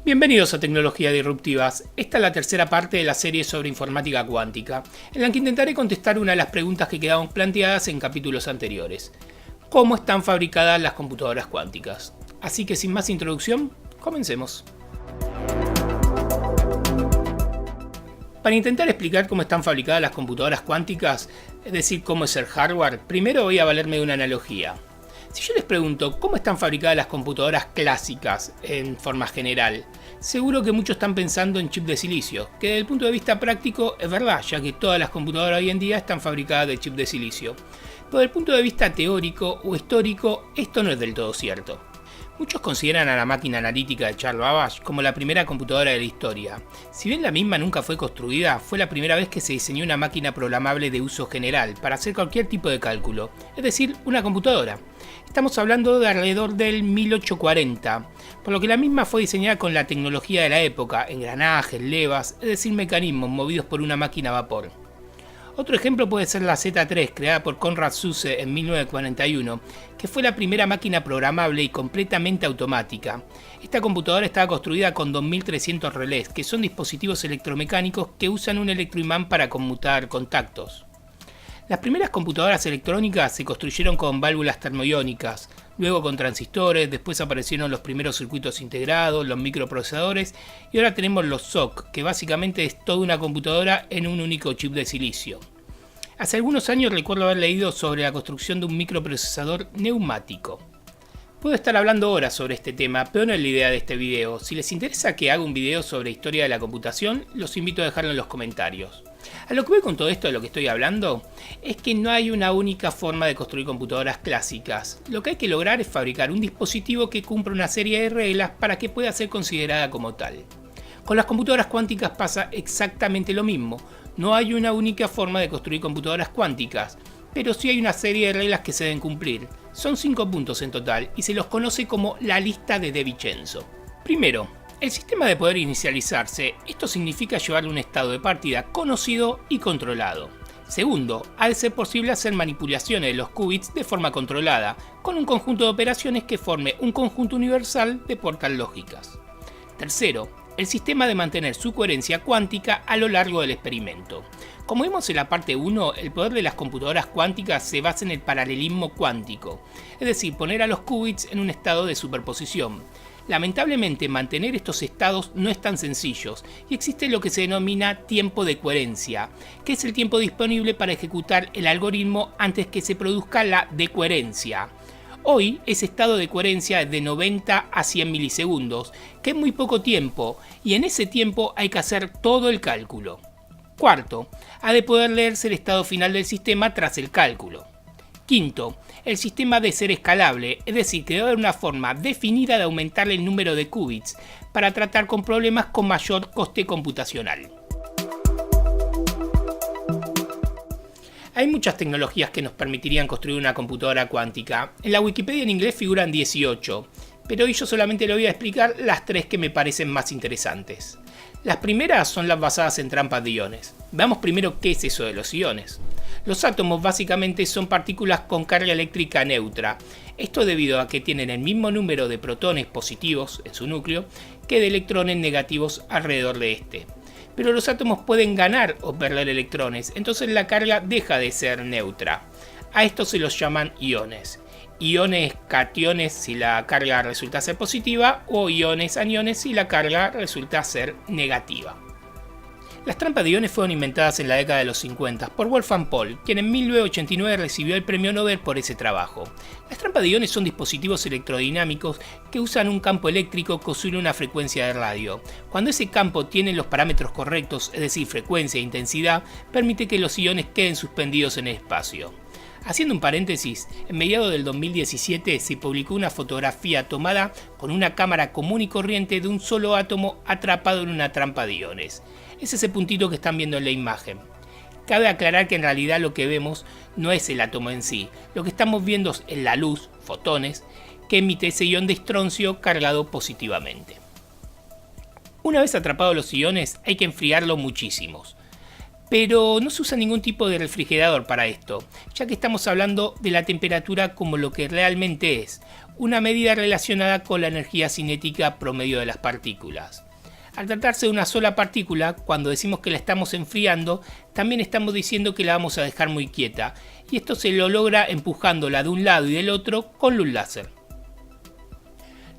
Bienvenidos a Tecnología Disruptivas. Esta es la tercera parte de la serie sobre informática cuántica, en la que intentaré contestar una de las preguntas que quedaban planteadas en capítulos anteriores. ¿Cómo están fabricadas las computadoras cuánticas? Así que sin más introducción, comencemos. Para intentar explicar cómo están fabricadas las computadoras cuánticas, es decir, cómo es el hardware, primero voy a valerme de una analogía. Si yo les pregunto cómo están fabricadas las computadoras clásicas en forma general, seguro que muchos están pensando en chip de silicio, que desde el punto de vista práctico es verdad, ya que todas las computadoras hoy en día están fabricadas de chip de silicio. Pero desde el punto de vista teórico o histórico, esto no es del todo cierto. Muchos consideran a la máquina analítica de Charles Babbage como la primera computadora de la historia. Si bien la misma nunca fue construida, fue la primera vez que se diseñó una máquina programable de uso general para hacer cualquier tipo de cálculo, es decir, una computadora. Estamos hablando de alrededor del 1840, por lo que la misma fue diseñada con la tecnología de la época, engranajes, levas, es decir, mecanismos movidos por una máquina a vapor. Otro ejemplo puede ser la Z3, creada por Konrad Zuse en 1941, que fue la primera máquina programable y completamente automática. Esta computadora estaba construida con 2300 relés, que son dispositivos electromecánicos que usan un electroimán para conmutar contactos. Las primeras computadoras electrónicas se construyeron con válvulas termoiónicas, luego con transistores, después aparecieron los primeros circuitos integrados, los microprocesadores y ahora tenemos los SoC, que básicamente es toda una computadora en un único chip de silicio. Hace algunos años recuerdo haber leído sobre la construcción de un microprocesador neumático. Puedo estar hablando horas sobre este tema, pero no es la idea de este video. Si les interesa que haga un video sobre historia de la computación, los invito a dejarlo en los comentarios. A lo que voy con todo esto de lo que estoy hablando es que no hay una única forma de construir computadoras clásicas. Lo que hay que lograr es fabricar un dispositivo que cumpla una serie de reglas para que pueda ser considerada como tal. Con las computadoras cuánticas pasa exactamente lo mismo. No hay una única forma de construir computadoras cuánticas, pero sí hay una serie de reglas que se deben cumplir. Son 5 puntos en total y se los conoce como la lista de De Vincenzo. Primero, el sistema de poder inicializarse. Esto significa llevarle un estado de partida conocido y controlado. Segundo, ha de ser posible hacer manipulaciones de los qubits de forma controlada, con un conjunto de operaciones que forme un conjunto universal de puertas lógicas. Tercero, el sistema de mantener su coherencia cuántica a lo largo del experimento. Como vimos en la parte 1, el poder de las computadoras cuánticas se basa en el paralelismo cuántico, es decir, poner a los qubits en un estado de superposición. Lamentablemente, mantener estos estados no es tan sencillo y existe lo que se denomina tiempo de coherencia, que es el tiempo disponible para ejecutar el algoritmo antes que se produzca la decoherencia. Hoy, ese estado de coherencia es de 90 a 100 milisegundos, que es muy poco tiempo, y en ese tiempo hay que hacer todo el cálculo. Cuarto, ha de poder leerse el estado final del sistema tras el cálculo. Quinto, el sistema debe ser escalable, es decir, que debe haber una forma definida de aumentar el número de qubits para tratar con problemas con mayor coste computacional. Hay muchas tecnologías que nos permitirían construir una computadora cuántica. En la Wikipedia en inglés figuran 18, pero hoy yo solamente le voy a explicar las 3 que me parecen más interesantes. Las primeras son las basadas en trampas de iones. Veamos primero qué es eso de los iones. Los átomos básicamente son partículas con carga eléctrica neutra. Esto debido a que tienen el mismo número de protones positivos en su núcleo que de electrones negativos alrededor de este. Pero los átomos pueden ganar o perder electrones, entonces la carga deja de ser neutra. A esto se los llaman iones. Iones cationes si la carga resulta ser positiva o iones aniones si la carga resulta ser negativa. Las trampas de iones fueron inventadas en la década de los 50 por Wolfgang Paul, quien en 1989 recibió el premio Nobel por ese trabajo. Las trampas de iones son dispositivos electrodinámicos que usan un campo eléctrico que oscila una frecuencia de radio. Cuando ese campo tiene los parámetros correctos, es decir, frecuencia e intensidad, permite que los iones queden suspendidos en el espacio. Haciendo un paréntesis, en mediados del 2017 se publicó una fotografía tomada con una cámara común y corriente de un solo átomo atrapado en una trampa de iones. Es ese puntito que están viendo en la imagen. Cabe aclarar que en realidad lo que vemos no es el átomo en sí. Lo que estamos viendo es la luz, fotones, que emite ese ion de estroncio cargado positivamente. Una vez atrapados los iones hay que enfriarlos muchísimos. Pero no se usa ningún tipo de refrigerador para esto, ya que estamos hablando de la temperatura como lo que realmente es, una medida relacionada con la energía cinética promedio de las partículas. Al tratarse de una sola partícula, cuando decimos que la estamos enfriando, también estamos diciendo que la vamos a dejar muy quieta, y esto se lo logra empujándola de un lado y del otro con luz láser.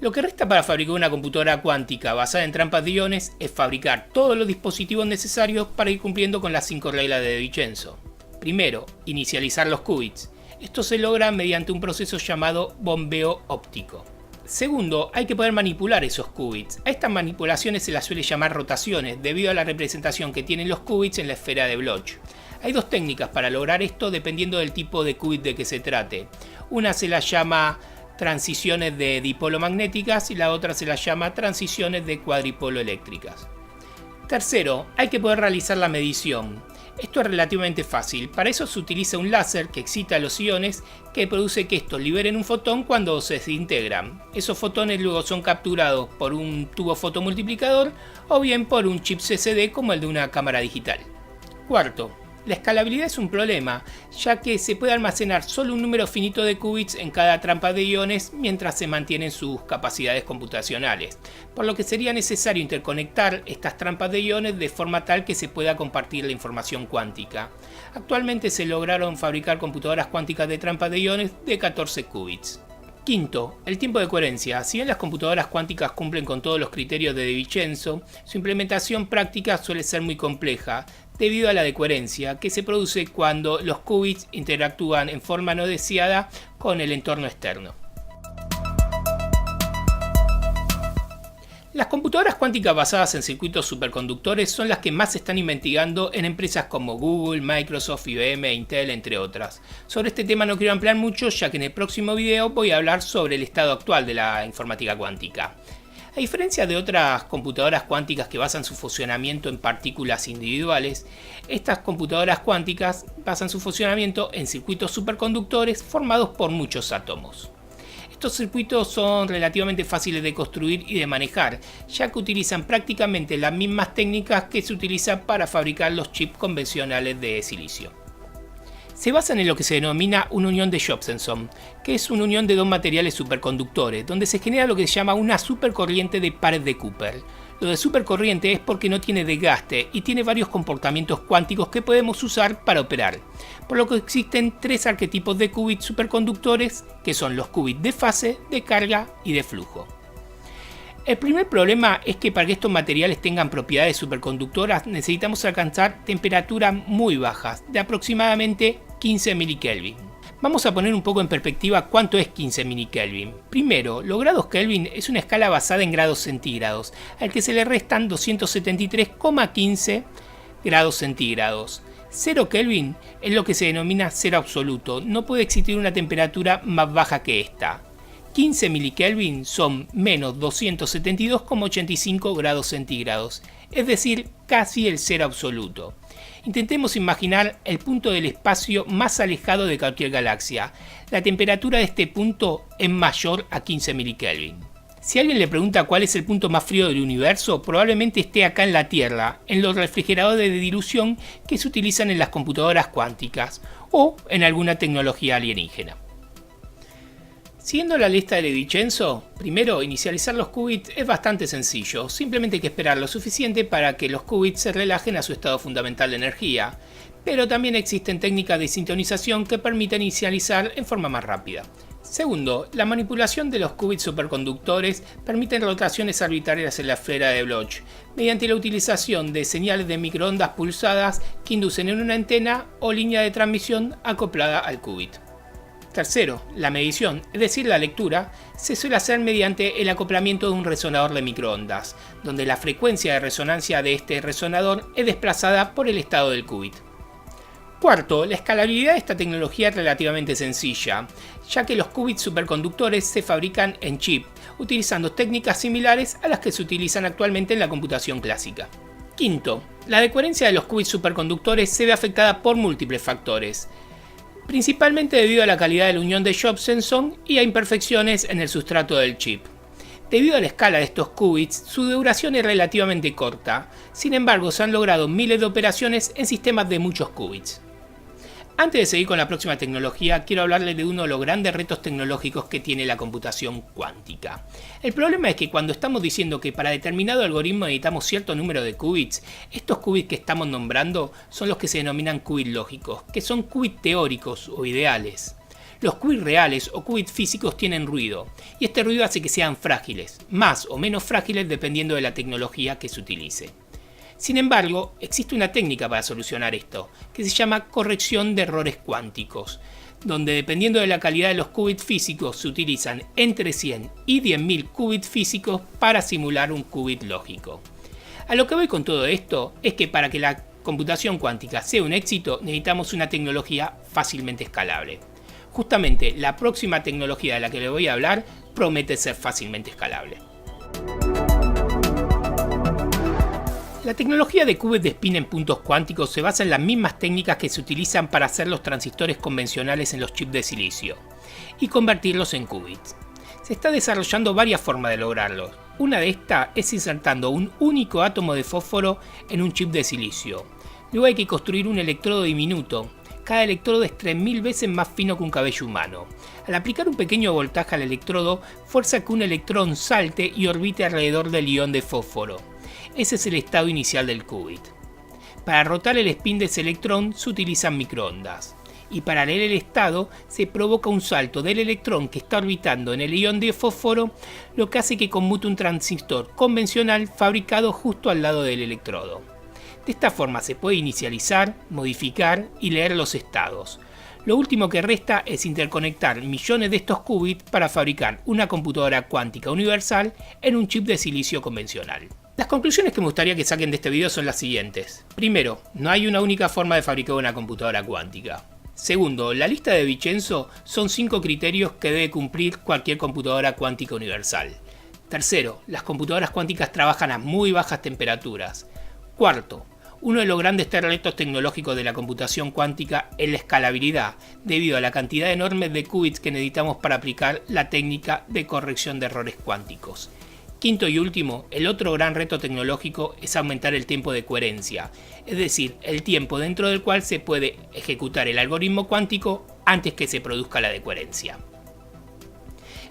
Lo que resta para fabricar una computadora cuántica basada en trampas de iones es fabricar todos los dispositivos necesarios para ir cumpliendo con las 5 reglas de De Vincenzo. Primero, inicializar los qubits. Esto se logra mediante un proceso llamado bombeo óptico. Segundo, hay que poder manipular esos qubits. A estas manipulaciones se las suele llamar rotaciones, debido a la representación que tienen los qubits en la esfera de Bloch. Hay dos técnicas para lograr esto dependiendo del tipo de qubit de que se trate. Una se la llama transiciones de dipolo magnéticas y la otra se la llama transiciones de cuadripolo eléctricas. Tercero, hay que poder realizar la medición. Esto es relativamente fácil, para eso se utiliza un láser que excita a los iones que produce que estos liberen un fotón cuando se desintegran. Esos fotones luego son capturados por un tubo fotomultiplicador o bien por un chip CCD como el de una cámara digital. Cuarto, la escalabilidad es un problema, ya que se puede almacenar solo un número finito de qubits en cada trampa de iones mientras se mantienen sus capacidades computacionales, por lo que sería necesario interconectar estas trampas de iones de forma tal que se pueda compartir la información cuántica. Actualmente se lograron fabricar computadoras cuánticas de trampas de iones de 14 qubits. Quinto, el tiempo de coherencia. Si bien las computadoras cuánticas cumplen con todos los criterios de De Vincenzo, su implementación práctica suele ser muy compleja, debido a la decoherencia que se produce cuando los qubits interactúan en forma no deseada con el entorno externo. Las computadoras cuánticas basadas en circuitos superconductores son las que más se están investigando en empresas como Google, Microsoft, IBM, Intel, entre otras. Sobre este tema no quiero ampliar mucho, ya que en el próximo video voy a hablar sobre el estado actual de la informática cuántica. A diferencia de otras computadoras cuánticas que basan su funcionamiento en partículas individuales, estas computadoras cuánticas basan su funcionamiento en circuitos superconductores formados por muchos átomos. Estos circuitos son relativamente fáciles de construir y de manejar, ya que utilizan prácticamente las mismas técnicas que se utilizan para fabricar los chips convencionales de silicio. Se basan en lo que se denomina una unión de Josephson, que es una unión de dos materiales superconductores, donde se genera lo que se llama una supercorriente de pares de Cooper. Lo de supercorriente es porque no tiene desgaste y tiene varios comportamientos cuánticos que podemos usar para operar, por lo que existen tres arquetipos de qubits superconductores, que son los qubits de fase, de carga y de flujo. El primer problema es que para que estos materiales tengan propiedades superconductoras necesitamos alcanzar temperaturas muy bajas, de aproximadamente 15 milikelvin. Vamos a poner un poco en perspectiva cuánto es 15 milikelvin. Primero, los grados Kelvin es una escala basada en grados centígrados, al que se le restan 273,15 grados centígrados. 0 Kelvin es lo que se denomina cero absoluto, no puede existir una temperatura más baja que esta. 15 milikelvin son menos 272,85 grados centígrados, es decir, casi el cero absoluto. Intentemos imaginar el punto del espacio más alejado de cualquier galaxia. La temperatura de este punto es mayor a 15 milikelvin. Si alguien le pregunta cuál es el punto más frío del universo, probablemente esté acá en la Tierra, en los refrigeradores de dilución que se utilizan en las computadoras cuánticas o en alguna tecnología alienígena. Siguiendo la lista de De Vincenzo, primero, inicializar los qubits es bastante sencillo, simplemente hay que esperar lo suficiente para que los qubits se relajen a su estado fundamental de energía, pero también existen técnicas de sintonización que permiten inicializar en forma más rápida. Segundo, la manipulación de los qubits superconductores permite rotaciones arbitrarias en la esfera de Bloch, mediante la utilización de señales de microondas pulsadas que inducen en una antena o línea de transmisión acoplada al qubit. Tercero, la medición, es decir, la lectura, se suele hacer mediante el acoplamiento de un resonador de microondas, donde la frecuencia de resonancia de este resonador es desplazada por el estado del qubit. Cuarto, la escalabilidad de esta tecnología es relativamente sencilla, ya que los qubits superconductores se fabrican en chip, utilizando técnicas similares a las que se utilizan actualmente en la computación clásica. Quinto, la decoherencia de los qubits superconductores se ve afectada por múltiples factores, principalmente debido a la calidad de la unión de Josephson y a imperfecciones en el sustrato del chip. Debido a la escala de estos qubits, su duración es relativamente corta, sin embargo se han logrado miles de operaciones en sistemas de muchos qubits. Antes de seguir con la próxima tecnología, quiero hablarles de uno de los grandes retos tecnológicos que tiene la computación cuántica. El problema es que cuando estamos diciendo que para determinado algoritmo necesitamos cierto número de qubits, estos qubits que estamos nombrando son los que se denominan qubits lógicos, que son qubits teóricos o ideales. Los qubits reales o qubits físicos tienen ruido, y este ruido hace que sean frágiles, más o menos frágiles dependiendo de la tecnología que se utilice. Sin embargo, existe una técnica para solucionar esto, que se llama corrección de errores cuánticos, donde dependiendo de la calidad de los qubits físicos se utilizan entre 100 y 10.000 qubits físicos para simular un qubit lógico. A lo que voy con todo esto es que para que la computación cuántica sea un éxito necesitamos una tecnología fácilmente escalable. Justamente la próxima tecnología de la que les voy a hablar promete ser fácilmente escalable. La tecnología de qubits de spin en puntos cuánticos se basa en las mismas técnicas que se utilizan para hacer los transistores convencionales en los chips de silicio y convertirlos en qubits. Se está desarrollando varias formas de lograrlo. Una de estas es insertando un único átomo de fósforo en un chip de silicio. Luego hay que construir un electrodo diminuto. Cada electrodo es 3000 veces más fino que un cabello humano. Al aplicar un pequeño voltaje al electrodo, fuerza que un electrón salte y orbite alrededor del ion de fósforo. Ese es el estado inicial del qubit. Para rotar el spin de ese electrón se utilizan microondas. Y para leer el estado se provoca un salto del electrón que está orbitando en el ion de fósforo, lo que hace que conmute un transistor convencional fabricado justo al lado del electrodo. De esta forma se puede inicializar, modificar y leer los estados. Lo último que resta es interconectar millones de estos qubits para fabricar una computadora cuántica universal en un chip de silicio convencional. Las conclusiones que me gustaría que saquen de este video son las siguientes. Primero, no hay una única forma de fabricar una computadora cuántica. Segundo, la lista de Vincenzo son 5 criterios que debe cumplir cualquier computadora cuántica universal. Tercero, las computadoras cuánticas trabajan a muy bajas temperaturas. Cuarto, uno de los grandes retos tecnológicos de la computación cuántica es la escalabilidad, debido a la cantidad enorme de qubits que necesitamos para aplicar la técnica de corrección de errores cuánticos. Quinto y último, el otro gran reto tecnológico es aumentar el tiempo de coherencia, es decir, el tiempo dentro del cual se puede ejecutar el algoritmo cuántico antes que se produzca la decoherencia.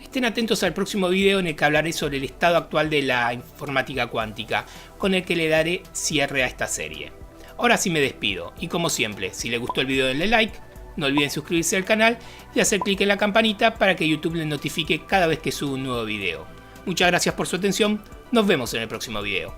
Estén atentos al próximo video en el que hablaré sobre el estado actual de la informática cuántica, con el que le daré cierre a esta serie. Ahora sí me despido, y como siempre, si les gustó el video denle like, no olviden suscribirse al canal y hacer clic en la campanita para que YouTube les notifique cada vez que subo un nuevo video. Muchas gracias por su atención, nos vemos en el próximo video.